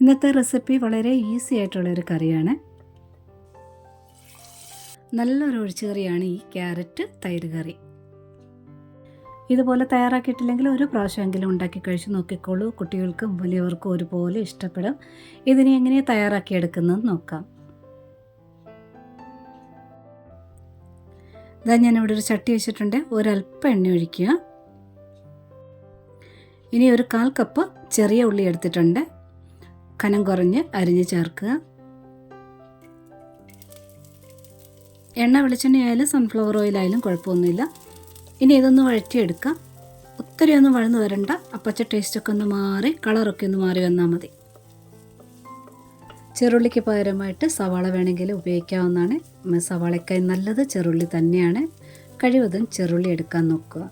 ഇന്നത്തെ റെസിപ്പി വളരെ ഈസി ആയിട്ടുള്ളൊരു കറിയാണ്. നല്ലൊരു ഒഴിച്ചുകറിയാണ് ഈ ക്യാരറ്റ് തൈര് കറി. ഇതുപോലെ തയ്യാറാക്കിയിട്ടില്ലെങ്കിൽ ഒരു പ്രാവശ്യമെങ്കിലും ഉണ്ടാക്കി കഴിച്ച് നോക്കിക്കോളൂ. കുട്ടികൾക്കും വലിയവർക്കും ഒരുപോലെ ഇഷ്ടപ്പെടും. ഇതിനെ എങ്ങനെ തയ്യാറാക്കിയെടുക്കുന്നത് നോക്കാം. ഇതാ ഞാനിവിടെ ഒരു ചട്ടി വെച്ചിട്ടുണ്ട്. ഒരല്പം എണ്ണ ഒഴിക്കുക. ഇനി ഒരു 1/4 കപ്പ് ചെറിയ ഉള്ളി എടുത്തിട്ടുണ്ട്. കനം കുറഞ്ഞ് അരിഞ്ഞ് ചേർക്കുക. എണ്ണ വെളിച്ചെണ്ണയായാലും സൺഫ്ലവർ ഓയിലായാലും കുഴപ്പമൊന്നുമില്ല. ഇനി ഇതൊന്ന് വഴറ്റിയെടുക്കാം. ഒത്തിരി ഒന്നും വഴന്നു വരണ്ട. പച്ച ടേസ്റ്റൊക്കെ ഒന്ന് മാറി കളറൊക്കെ ഒന്ന് മാറി വന്നാൽ മതി. ചെറുള്ളിക്ക് പകരമായിട്ട് സവാള വേണമെങ്കിൽ ഉപയോഗിക്കാവുന്നതാണ്. സവാളയ്ക്കായി നല്ലത് ചെറുള്ളി തന്നെയാണ്. കഴിവതും ചെറുള്ളി എടുക്കാൻ നോക്കുക.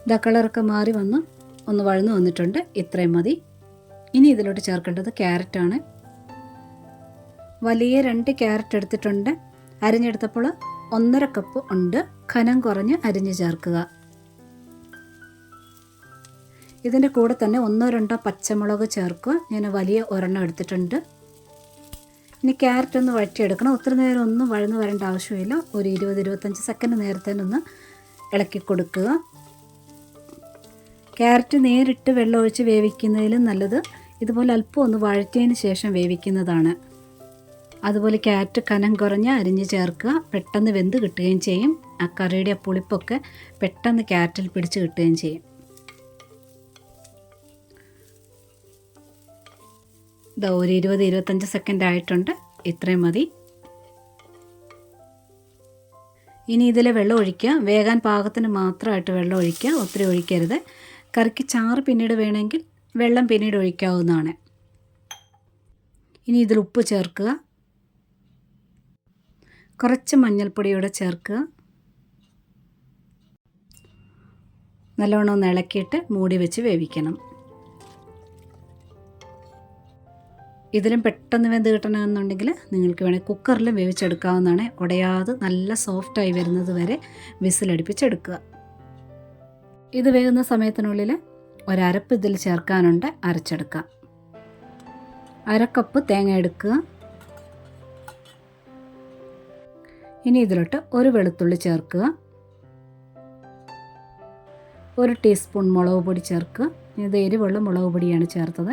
ഇതാ കളറൊക്കെ മാറി വന്ന് ഒന്ന് വഴന്നു വന്നിട്ടുണ്ട്. ഇത്രയും മതി. ഇനി ഇതിലോട്ട് ചേർക്കേണ്ടത് ക്യാരറ്റാണ്. വലിയ 2 ക്യാരറ്റ് എടുത്തിട്ടുണ്ട്. അരിഞ്ഞെടുത്തപ്പോൾ 1.5 കപ്പ് ഉണ്ട്. കനം കുറഞ്ഞ് അരിഞ്ഞ് ചേർക്കുക. ഇതിൻ്റെ കൂടെ തന്നെ 1-2 പച്ചമുളക് ചേർക്കുക. ഞാൻ വലിയ ഒരെണ്ണം എടുത്തിട്ടുണ്ട്. ഇനി ക്യാരറ്റ് ഒന്ന് വഴറ്റിയെടുക്കണം. ഒത്തിരി നേരം ഒന്നും വഴന്നു വരേണ്ട ആവശ്യമില്ല. ഒരു 20-25 സെക്കൻഡ് നേരത്തേനൊന്ന് ഇളക്കി കൊടുക്കുക. ക്യാരറ്റ് നേരിട്ട് വെള്ളം ഒഴിച്ച് വേവിക്കുന്നതിലും നല്ലത് ഇതുപോലെ അല്പം ഒന്ന് വഴറ്റിയതിന് ശേഷം വേവിക്കുന്നതാണ്. അതുപോലെ ക്യാരറ്റ് കനം കുറഞ്ഞ് അരിഞ്ഞ് ചേർക്കുക. പെട്ടെന്ന് വെന്ത് കിട്ടുകയും ചെയ്യും. ആ കറിയുടെ പുളിപ്പൊക്കെ പെട്ടെന്ന് ക്യാരറ്റിൽ പിടിച്ച് കിട്ടുകയും ചെയ്യും. ഇതാ ഒരു 20-25 സെക്കൻഡ് ആയിട്ടുണ്ട്. ഇത്രയും മതി. ഇനി ഇതിൽ വെള്ളം ഒഴിക്കുക. വേകാൻ പാകത്തിന് മാത്രമായിട്ട് വെള്ളം ഒഴിക്കുക. ഒത്തിരി ഒഴിക്കരുത്. കറിക്ക് ചാറ് പിന്നീട് വേണമെങ്കിൽ വെള്ളം പിന്നീട് ഒഴിക്കാവുന്നതാണ്. ഇനി ഇതിൽ ഉപ്പ് ചേർക്കുക. കുറച്ച് മഞ്ഞൾപ്പൊടിയോടെ ചേർക്കുക. നല്ലോണം ഒന്ന് ഇളക്കിയിട്ട് മൂടി വെച്ച് വേവിക്കണം. ഇതിലും പെട്ടെന്ന് വെന്ത് കിട്ടണമെന്നുണ്ടെങ്കിൽ നിങ്ങൾക്ക് വേണമെങ്കിൽ കുക്കറിലും വേവിച്ചെടുക്കാവുന്നതാണ്. ഉടയാതെ നല്ല സോഫ്റ്റായി വരുന്നത് വരെ വിസിലടുപ്പിച്ചെടുക്കുക. ഇത് വേകുന്ന സമയത്തിനുള്ളിൽ ഒരരപ്പ് ഇതിൽ ചേർക്കാനുണ്ട്. അരച്ചെടുക്കാം. 1/2 കപ്പ് തേങ്ങ എടുക്കുക. ഇനി ഇതിലോട്ട് ഒരു വെളുത്തുള്ളി ചേർക്കുക. 1 ടീസ്പൂൺ മുളക് പൊടി ചേർക്കുക. ഇത് എരിവുള്ള മുളക് പൊടിയാണ് ചേർത്തത്.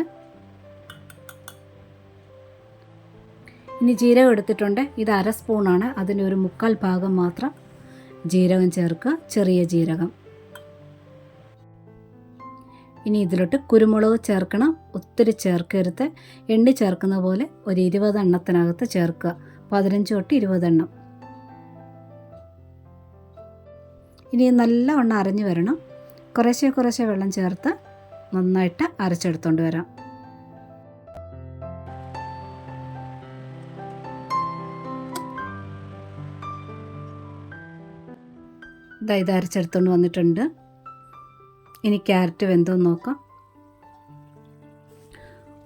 ഇനി ജീരകം എടുത്തിട്ടുണ്ട്. ഇത് 1/2 സ്പൂണാണ്. അതിൻ്റെ ഒരു 1/4 ഭാഗം മാത്രം ജീരകം ചേർക്കുക. ചെറിയ ജീരകം. ഇനി ഇതിലോട്ട് കുരുമുളക് ചേർക്കണം. ഒത്തിരി ചേർക്കരുത്. എണ്ണി ചേർക്കുന്ന പോലെ ഒരു 20 എണ്ണത്തിനകത്ത് ചേർക്കുക. 15 തൊട്ട് 20 എണ്ണം. ഇനി നല്ലവണ്ണം അരഞ്ഞു വരണം. കുറേശ്ശെ വെള്ളം ചേർത്ത് നന്നായിട്ട് അരച്ചെടുത്തോണ്ട് വരാം. ഇത് അരച്ചെടുത്തോണ്ട് വന്നിട്ടുണ്ട്. ഇനി ക്യാരറ്റ് വെന്തോന്ന് നോക്കാം.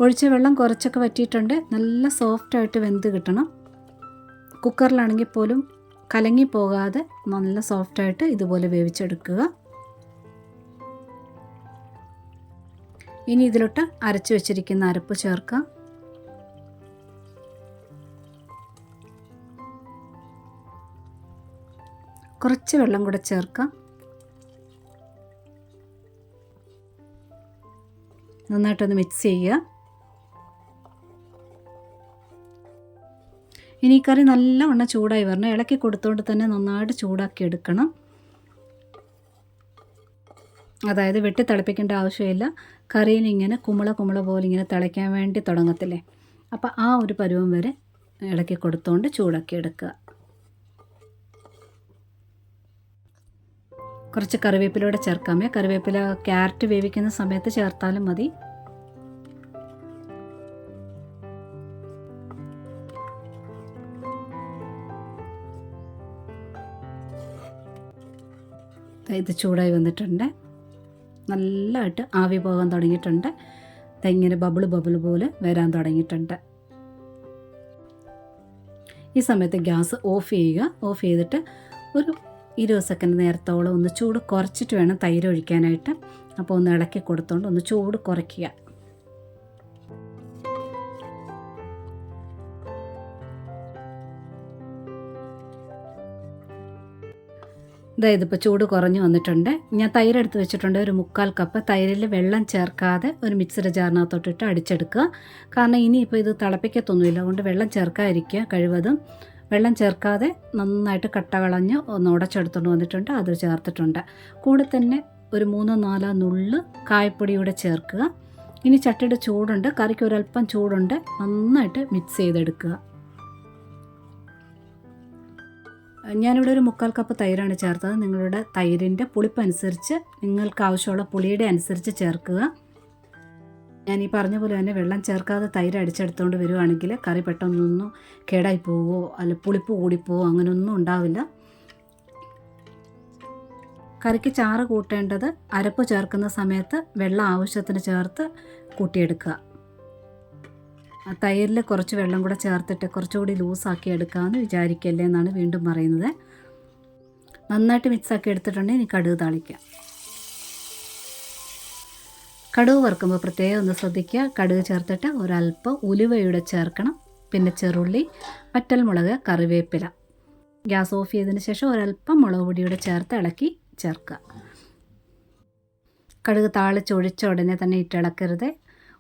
ഒഴിച്ച വെള്ളം കുറച്ചൊക്കെ വറ്റിയിട്ടുണ്ട്. നല്ല സോഫ്റ്റായിട്ട് വെന്ത് കിട്ടണം. കുക്കറിലാണെങ്കിൽ പോലും കലങ്ങി പോകാതെ നല്ല സോഫ്റ്റായിട്ട് ഇതുപോലെ വേവിച്ചെടുക്കുക. ഇനി ഇതിലോട്ട് അരച്ച് വെച്ചിരിക്കുന്ന അരപ്പ് ചേർക്കാം. കുറച്ച് വെള്ളം കൂടെ ചേർക്കാം. നന്നായിട്ടൊന്ന് മിക്സ് ചെയ്യുക. ഇനി ഈ കറി നല്ലവണ്ണം ചൂടായി വരണം. ഇളക്കി കൊടുത്തുകൊണ്ട് തന്നെ നന്നായിട്ട് ചൂടാക്കി എടുക്കണം. അതായത് വെട്ടി തിളപ്പിക്കേണ്ട ആവശ്യമില്ല. കറിയിൽ ഇങ്ങനെ കുമിള പോലെ ഇങ്ങനെ തിളയ്ക്കാൻ വേണ്ടി തുടങ്ങത്തില്ലേ, അപ്പോൾ ആ ഒരു പരുവം വരെ ഇളക്കി കൊടുത്തുകൊണ്ട് ചൂടാക്കി എടുക്കുക. കുറച്ച് കറിവേപ്പിലൂടെ ചേർക്കാമേ. കറിവേപ്പില ക്യാരറ്റ് വേവിക്കുന്ന സമയത്ത് ചേർത്താലും മതി. ഇത് ചൂടായി വന്നിട്ടുണ്ട്. നല്ലതായിട്ട് ആവി പോകാൻ തുടങ്ങിയിട്ടുണ്ട്. ഇങ്ങനെ ബബിൾ പോലെ വരാൻ തുടങ്ങിയിട്ടുണ്ട്. ഈ സമയത്ത് ഗ്യാസ് ഓഫ് ചെയ്യുക. ഓഫ് ചെയ്തിട്ട് ഒരു 20 സെക്കൻഡ് നേരത്തോളം ഒന്ന് ചൂട് കുറച്ചിട്ട് വേണം തൈര് ഒഴിക്കാനായിട്ട്. അപ്പോൾ ഒന്ന് ഇളക്കി കൊടുത്തോണ്ട് ഒന്ന് ചൂട് കുറയ്ക്കുക. ഇതിപ്പോൾ ചൂട് കുറഞ്ഞു വന്നിട്ടുണ്ട്. ഞാൻ തൈരെടുത്ത് വെച്ചിട്ടുണ്ട്. ഒരു 3/4 കപ്പ് തൈരിൽ വെള്ളം ചേർക്കാതെ ഒരു മിക്സിയുടെ ജാറിനകത്തോട്ടിട്ട് അടിച്ചെടുക്കുക. കാരണം ഇനിയിപ്പോൾ ഇത് തിളപ്പിക്കത്തൊന്നുമില്ല, അതുകൊണ്ട് വെള്ളം ചേർക്കാതിരിക്കുക കഴിവതും. വെള്ളം ചേർക്കാതെ നന്നായിട്ട് കട്ട കളഞ്ഞ് ഒന്ന് ഉടച്ചെടുത്തുകൊണ്ട് വന്നിട്ടുണ്ട്, അത് ചേർത്തിട്ടുണ്ട്. കൂടെ തന്നെ ഒരു 3-4 നുള്ള് കായപ്പൊടിയൂടെ ചേർക്കുക. ഇനി ചട്ടിയുടെ ചൂടുണ്ട്, കറിക്ക് ഒരല്പം ചൂടുണ്ട്, നന്നായിട്ട് മിക്സ് ചെയ്തെടുക്കുക. ഞാനിവിടെ ഒരു 3/4 കപ്പ് തൈരാണ് ചേർത്തത്. നിങ്ങളുടെ തൈരിൻ്റെ പുളിപ്പനുസരിച്ച് നിങ്ങൾക്ക് ആവശ്യമുള്ള പുളിയുടെ അനുസരിച്ച് ചേർക്കുക. ഞാൻ ഈ പറഞ്ഞ പോലെ തന്നെ വെള്ളം ചേർക്കാതെ തൈര് അടിച്ചെടുത്തുകൊണ്ട് വരുവാണെങ്കിൽ കറി പെട്ടെന്നൊന്നും കേടായി പോവോ അല്ല പുളിപ്പ് കൂടിപ്പോവോ അങ്ങനെയൊന്നും ഉണ്ടാവില്ല. കറിക്ക് ചാറ് കൂട്ടേണ്ടത് അരപ്പ് ചേർക്കുന്ന സമയത്ത് വെള്ളം ആവശ്യത്തിന് ചേർത്ത് കൂട്ടിയെടുക്കുക. തൈരിൽ കുറച്ച് വെള്ളം കൂടെ ചേർത്തിട്ട് കുറച്ചുകൂടി ലൂസാക്കി എടുക്കാമെന്ന് വിചാരിക്കല്ലേ എന്നാണ് വീണ്ടും പറയുന്നത്. നന്നായിട്ട് മിക്സാക്കി എടുത്തിട്ടുണ്ടെങ്കിൽ ഇനി കടുക് താളിക്കാം. കടുക് വറുക്കുമ്പോൾ പ്രത്യേകം ഒന്ന് ശ്രദ്ധിക്കുക. കടുക് ചേർത്തിട്ട് ഒരല്പം ഉലുവയുടെ ചേർക്കണം, പിന്നെ ചെറുള്ളി, വറ്റൽമുളക്, കറിവേപ്പില. ഗ്യാസ് ഓഫ് ചെയ്തതിന് ശേഷം ഒരല്പം മുളക് പൊടിയുടെ ചേർത്ത് ഇളക്കി ചേർക്കുക. കടുക് താളിച്ചൊഴിച്ച ഉടനെ തന്നെ ഇട്ടിളക്കരുത്.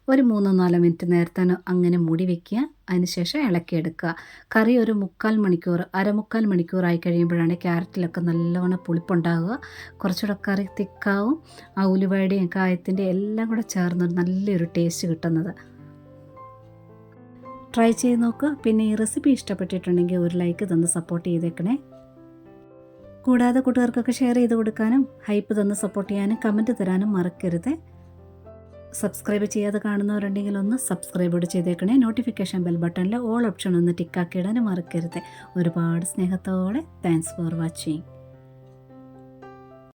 ഒരു 3-4 മിനിറ്റ് നേരത്തെ അങ്ങനെ മൂടി വയ്ക്കുക. അതിനുശേഷം ഇളക്കിയെടുക്കുക. കറി ഒരു 3/4 മണിക്കൂറായി കഴിയുമ്പോഴാണ് ക്യാരറ്റിലൊക്കെ നല്ലവണ്ണം പുളിപ്പുണ്ടാകുക. കുറച്ചുകൂടെ കറി തിക്കാവും. ആ ഉലുവയുടെയും കായത്തിൻ്റെ എല്ലാം കൂടെ ചേർന്ന് നല്ലൊരു ടേസ്റ്റ് കിട്ടുന്നത്. ട്രൈ ചെയ്ത് നോക്കുക. പിന്നെ ഈ റെസിപ്പി ഇഷ്ടപ്പെട്ടിട്ടുണ്ടെങ്കിൽ ഒരു ലൈക്ക് തന്ന് സപ്പോർട്ട് ചെയ്തേക്കണേ. കൂടാതെ കൂട്ടുകാർക്കൊക്കെ ഷെയർ ചെയ്ത് കൊടുക്കാനും ഹൈപ്പ് തന്ന് സപ്പോർട്ട് ചെയ്യാനും കമൻറ്റ് തരാനും മറക്കരുത്. സബ്സ്ക്രൈബ് ചെയ്യാതെ കാണുന്നവരുണ്ടെങ്കിൽ ഒന്ന് സബ്സ്ക്രൈബ് കൂടെ ചെയ്തേക്കണേ. നോട്ടിഫിക്കേഷൻ ബെൽ ബട്ടണിൽ ഓൾ ഓപ്ഷൻ ഒന്ന് ടിക്കാക്കി ഇടാനും മറക്കരുത്. ഒരുപാട് സ്നേഹത്തോടെ താങ്ക്സ് ഫോർ വാച്ചിങ്.